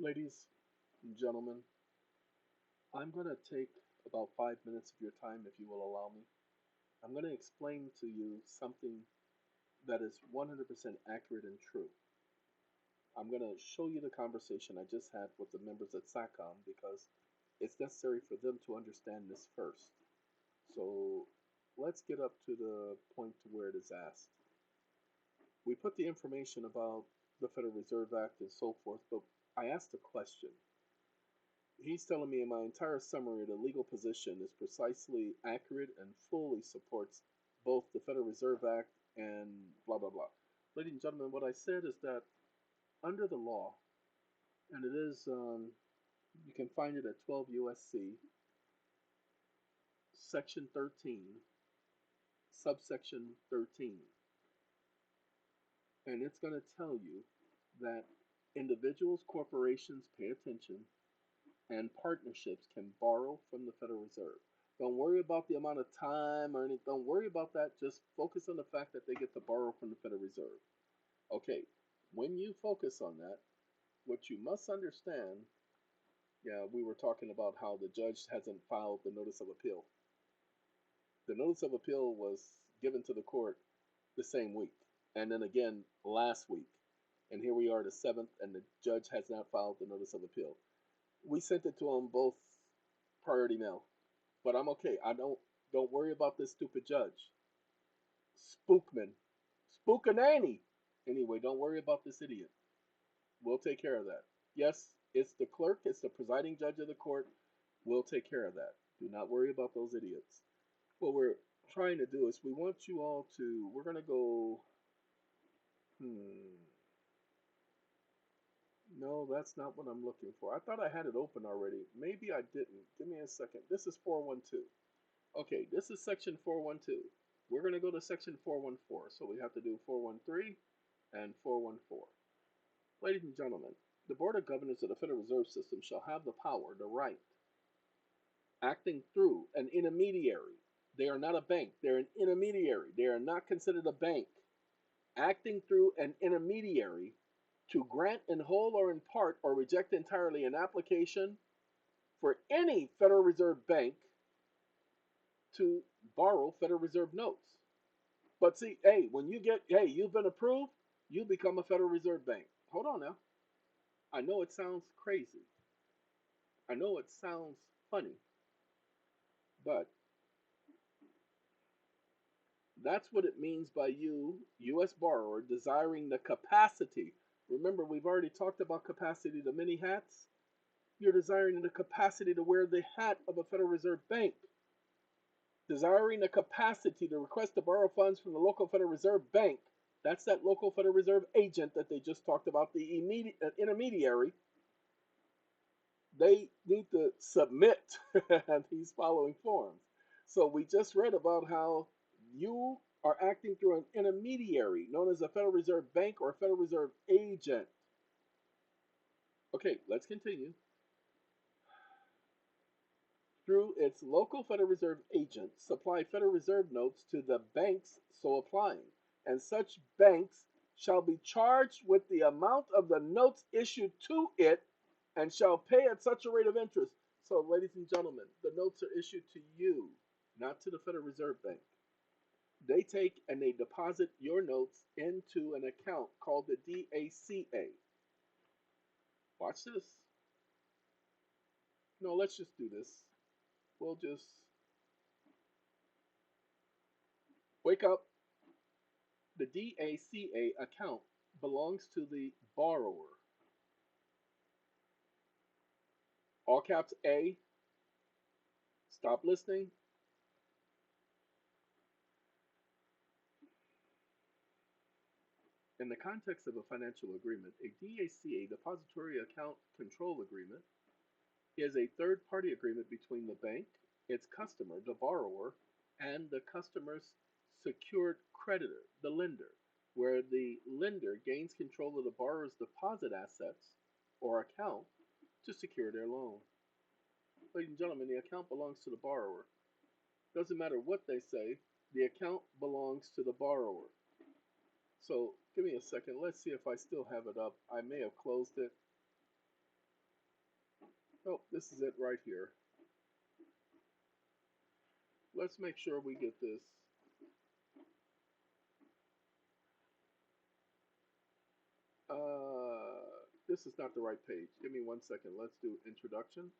Ladies and gentlemen, I'm going to take about 5 minutes of your time if you will allow me. I'm going to explain to you something that is 100% accurate and true. I'm going to show you the conversation I just had with the members at SACOM because it's necessary for them to understand this first. So let's get up to the point to where it is asked. We put the information about the Federal Reserve Act and so forth, but I asked a question. He's telling me in my entire summary the legal position is precisely accurate and fully supports both the Federal Reserve Act and blah, blah, blah. Ladies and gentlemen, what I said is that under the law, and it is, you can find it at 12 USC, section 13, subsection 13. And it's going to tell you that individuals, corporations, pay attention, and partnerships can borrow from the Federal Reserve. Don't worry about the amount of time or anything. Don't worry about that. Just focus on the fact that they get to borrow from the Federal Reserve. Okay, when you focus on that, what you must understand, yeah, we were talking about how the judge hasn't filed the notice of appeal. The notice of appeal was given to the court the same week, and then again last week. And here we are, the 7th, and the judge has not filed the notice of appeal. We sent it to them both priority mail. But I'm okay. I don't worry about this stupid judge. Spookman. Spookanani. Anyway, don't worry about this idiot. We'll take care of that. Yes, it's the clerk, it's the presiding judge of the court. We'll take care of that. Do not worry about those idiots. What we're trying to do is we want you all to, we're going to go, no, that's not what I'm looking for. I thought I had it open already. Maybe I didn't. Give me a second. This is 412. Okay, this is section 412. We're going to go to section 414. So we have to do 413 and 414. Ladies and gentlemen, the Board of Governors of the Federal Reserve System shall have the power, the right, acting through an intermediary. They are not a bank. They're an intermediary. They are not considered a bank. Acting through an intermediary to grant in whole or in part or reject entirely an application for any Federal Reserve bank to borrow Federal Reserve notes. But see, hey, when you get, hey, you've been approved, you become a Federal Reserve bank. Hold on now. I know it sounds crazy. I know it sounds funny. But that's what it means by you, U.S. borrower, desiring the capacity. Remember, we've already talked about capacity to many hats. You're desiring the capacity to wear the hat of a Federal Reserve bank. Desiring the capacity to request to borrow funds from the local Federal Reserve Bank. That's that local Federal Reserve agent that they just talked about, the intermediary. They need to submit these following forms. So we just read about how you are acting through an intermediary known as a Federal Reserve Bank or a Federal Reserve agent. Okay, let's continue. Through its local Federal Reserve agent, supply Federal Reserve notes to the banks so applying, and such banks shall be charged with the amount of the notes issued to it and shall pay at such a rate of interest. So, ladies and gentlemen, the notes are issued to you, not to the Federal Reserve Bank. They take and they deposit your notes into an account called the DACA. Watch this. No, let's just do this. We'll just wake up. The DACA account belongs to the borrower. All caps A. Stop listening. In the context of a financial agreement, a DACA, Depository Account Control Agreement, is a third-party agreement between the bank, its customer, the borrower, and the customer's secured creditor, the lender, where the lender gains control of the borrower's deposit assets or account to secure their loan. Ladies and gentlemen, the account belongs to the borrower. Doesn't matter what they say, the account belongs to the borrower. So give me a second. Let's see if I still have it up. I may have closed it. Oh, this is it right here. Let's make sure we get this. This is not the right page. Give me 1 second. Let's do introduction.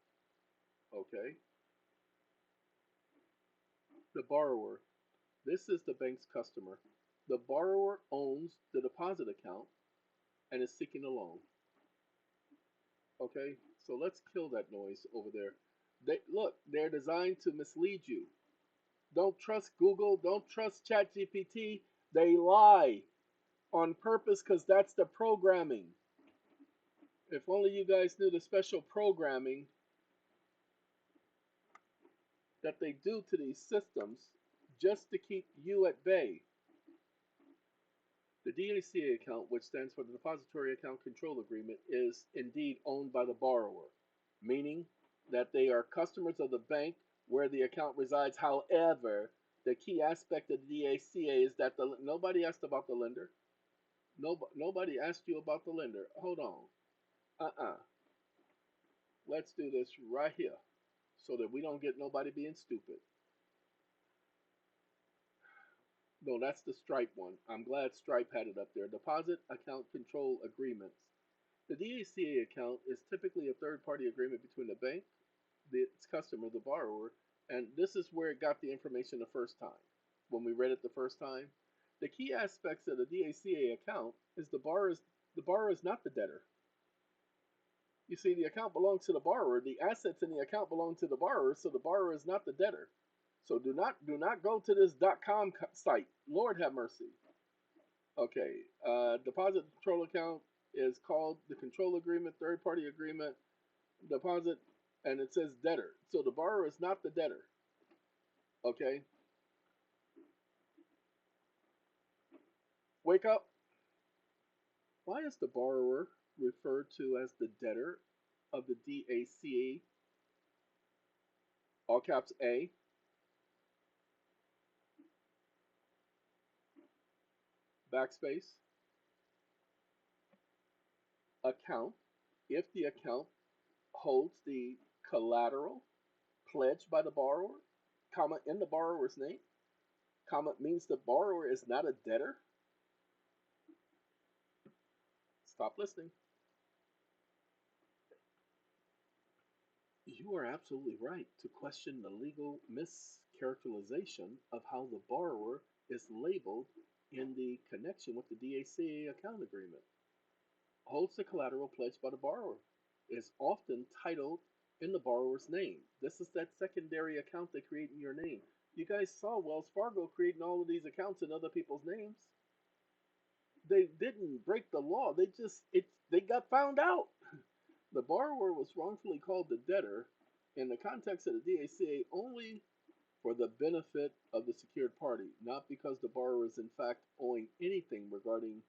Okay. The borrower. This is the bank's customer. The borrower owns the deposit account and is seeking a loan. Okay, so let's kill that noise over there. Look, they're designed to mislead you. Don't trust Google, don't trust ChatGPT. They lie on purpose because that's the programming. If only you guys knew the special programming that they do to these systems just to keep you at bay. The DACA account, which stands for the Depository Account Control Agreement, is indeed owned by the borrower, meaning that they are customers of the bank where the account resides. However, the key aspect of the DACA is that nobody asked about the lender. Nobody asked you about the lender. Hold on. Let's do this right here so that we don't get nobody being stupid. No, that's the Stripe one. I'm glad Stripe had it up there. Deposit Account Control Agreements. The DACA account is typically a third-party agreement between the bank, its customer, the borrower, and this is where it got the information the first time. When we read it the first time, the key aspects of the DACA account is the borrower is not the debtor. You see, the account belongs to the borrower. The assets in the account belong to the borrower, so the borrower is not the debtor. So do not go to this .com site. Lord have mercy. Okay, deposit control account is called the control agreement, third party agreement, deposit, and it says debtor. So the borrower is not the debtor. Okay, wake up. Why is the borrower referred to as the debtor of the DACA? All caps A. Backspace. Account. If the account holds the collateral pledged by the borrower, comma, in the borrower's name, comma, means the borrower is not a debtor. Stop listening. You are absolutely right to question the legal mischaracterization of how the borrower is labeled in the connection with the DACA account agreement. Holds the collateral pledged by the borrower. Is often titled in the borrower's name. This is that secondary account they create in your name. You guys saw Wells Fargo creating all of these accounts in other people's names. They didn't break the law. They got found out. The borrower was wrongfully called the debtor in the context of the DACA only for the benefit of the secured party, not because the borrower is in fact owing anything regarding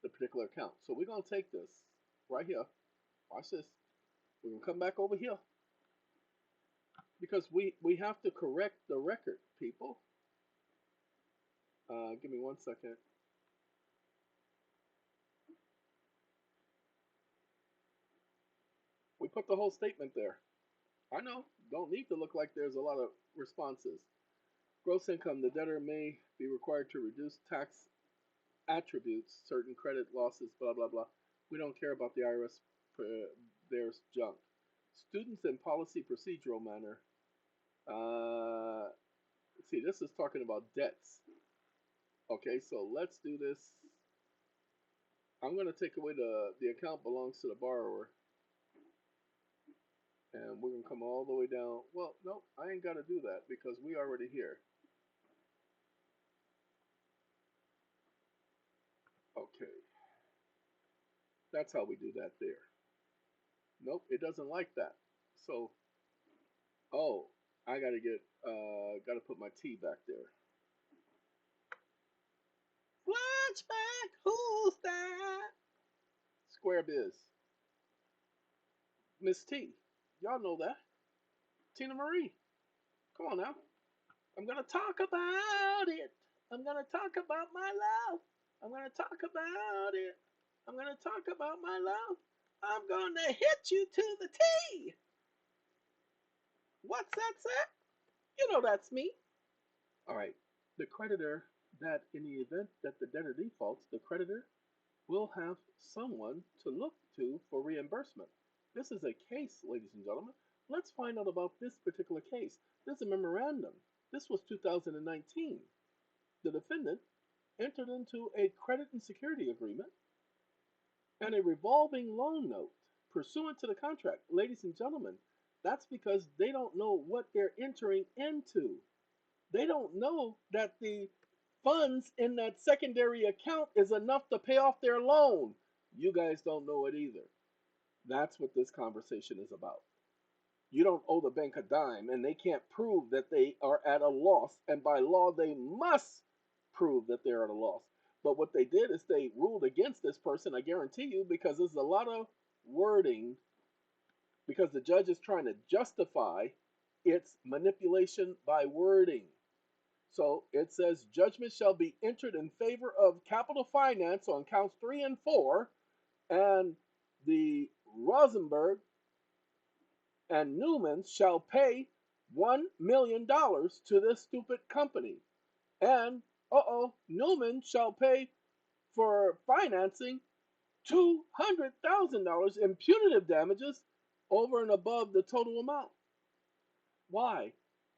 the particular account. So we're going to take this right here. Watch this. We're going to come back over here because we have to correct the record, people. Give me 1 second. We put the whole statement there. I know. Don't need to look like there's a lot of responses. Gross income. The debtor may be required to reduce tax attributes, certain credit losses, blah, blah, blah. We don't care about the IRS. There's junk. Students in policy procedural manner. See, this is talking about debts. Okay, so let's do this. I'm going to take away the account belongs to the borrower. And we're going to come all the way down. Well, no, I ain't got to do that because we already here. Okay. That's how we do that there. Nope, it doesn't like that. So, oh, I gotta put my T back there. Flashback, who's that? Square Biz. Miss T. Y'all know that. Tina Marie. Come on now. I'm gonna talk about it. I'm gonna talk about my love. I'm gonna talk about it. I'm gonna talk about my love. I'm gonna hit you to the T. What's that, sir? You know that's me. All right. The creditor, that in the event that the debtor defaults, the creditor will have someone to look to for reimbursement. This is a case, ladies and gentlemen. Let's find out about this particular case. There's a memorandum. This was 2019. The defendant entered into a credit and security agreement and a revolving loan note pursuant to the contract. Ladies and gentlemen, that's because they don't know what they're entering into. They don't know that the funds in that secondary account is enough to pay off their loan. You guys don't know it either. That's what this conversation is about. You don't owe the bank a dime, and they can't prove that they are at a loss. And by law, they must prove that they're at a loss. But what they did is they ruled against this person, I guarantee you, because there's a lot of wording, because the judge is trying to justify its manipulation by wording. So it says judgment shall be entered in favor of Capital Finance on counts 3 and 4, and the Rosenberg and Newman shall pay $1 million to this stupid company. And, Newman shall pay for financing $200,000 in punitive damages over and above the total amount. Why?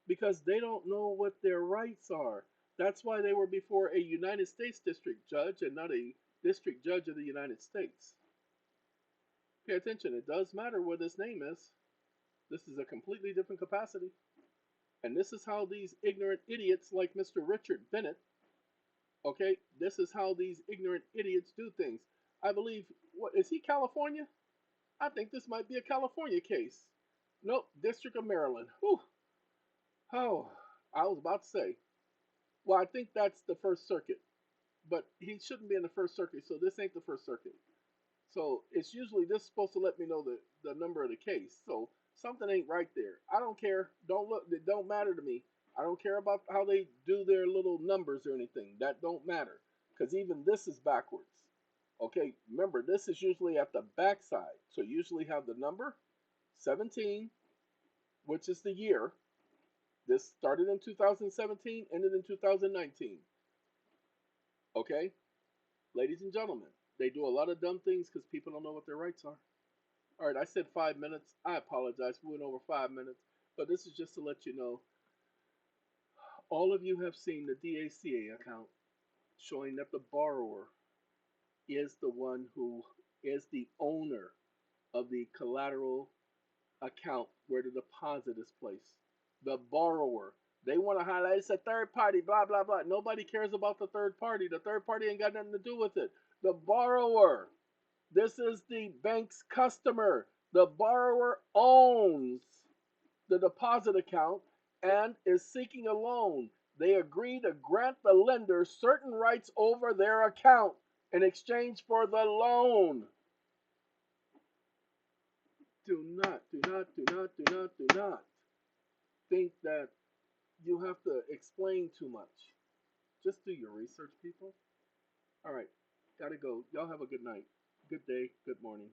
Because they don't know what their rights are. That's why they were before a United States district judge and not a district judge of the United States. Pay attention, it does matter what his name is. This is a completely different capacity. And this is how these ignorant idiots like Mr. Richard Bennett, okay, this is how these ignorant idiots do things. I believe, what is he, California? I think this might be a California case. Nope, District of Maryland. Whew. Oh, I was about to say, well, I think that's the First Circuit, but he shouldn't be in the First Circuit, so this ain't the First Circuit. So it's usually this supposed to let me know the number of the case. So something ain't right there. I don't care. Don't look. It don't matter to me. I don't care about how they do their little numbers or anything. That don't matter, because even this is backwards. Okay, remember this is usually at the back side. So you usually have the number 17, which is the year. This started in 2017, ended in 2019. Okay, ladies and gentlemen, they do a lot of dumb things because people don't know what their rights are. All right, I said 5 minutes. I apologize. We went over 5 minutes, but this is just to let you know. All of you have seen the DACA account showing that the borrower is the one who is the owner of the collateral account where the deposit is placed. The borrower. They want to highlight it's a third party, blah, blah, blah. Nobody cares about the third party. The third party ain't got nothing to do with it. The borrower. This is the bank's customer. The borrower owns the deposit account and is seeking a loan. They agree to grant the lender certain rights over their account in exchange for the loan. Do not think that you have to explain too much. Just do your research, people. All right, gotta go. Y'all have a good night, good day, good morning.